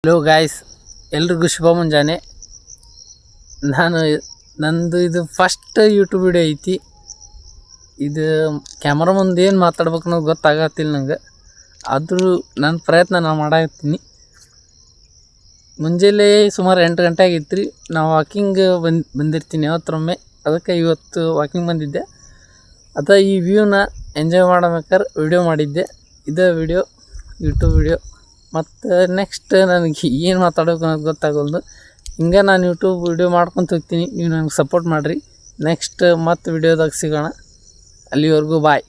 Hello guys, ಎಲ್ರಿಗೂ ಶುಭ ಮುಂಜಾನೆ. ನಂದು ಇದು ಫಸ್ಟ್ ಯೂಟ್ಯೂಬ್ ವಿಡಿಯೋ ಐತಿ. ಇದು ಕ್ಯಾಮ್ರಾ ಮುಂದೆ ಏನು ಮಾತಾಡ್ಬೇಕು ಅನ್ನೋದು ಗೊತ್ತಾಗತ್ತಿಲ್ಲ ನಂಗೆ. ಆದರೂ ನನ್ನ ಪ್ರಯತ್ನ ನಾನು ಮಾಡಾಕತ್ತೀನಿ. ಮುಂಜಾನೆ ಸುಮಾರು 8 ಗಂಟೆ ಆಗಿತ್ತು ರೀ. ನಾವು ವಾಕಿಂಗ್ ಬಂದಿರ್ತೀನಿ ಯಾವತ್ತರೊಮ್ಮೆ. ಅದಕ್ಕೆ ಇವತ್ತು ವಾಕಿಂಗ್ ಬಂದಿದ್ದೆ. ಈ ವ್ಯೂನ ಎಂಜಾಯ್ ಮಾಡಬೇಕಾದ್ರೆ ವಿಡಿಯೋ ಮಾಡಿದ್ದೆ. ಇದೇ ವಿಡಿಯೋ ಯೂಟ್ಯೂಬ್ ವಿಡಿಯೋ. ಮತ್ತು ನೆಕ್ಸ್ಟ್ ನನಗೆ ಏನು ಮಾತಾಡೋಕೆ ಅನ್ನೋದು ಗೊತ್ತಾಗಲ್ದು. ಹಿಂಗೆ ನಾನು ಯೂಟ್ಯೂಬ್ ವಿಡಿಯೋ ಮಾಡ್ಕೊತ ಹೋಗ್ತೀನಿ. ನೀವು ನನಗೆ ಸಪೋರ್ಟ್ ಮಾಡಿರಿ. ನೆಕ್ಸ್ಟ್ ಮತ್ತೆ ವಿಡಿಯೋದಾಗ ಸಿಗೋಣ. ಅಲ್ಲಿವರೆಗೂ ಬಾಯ್.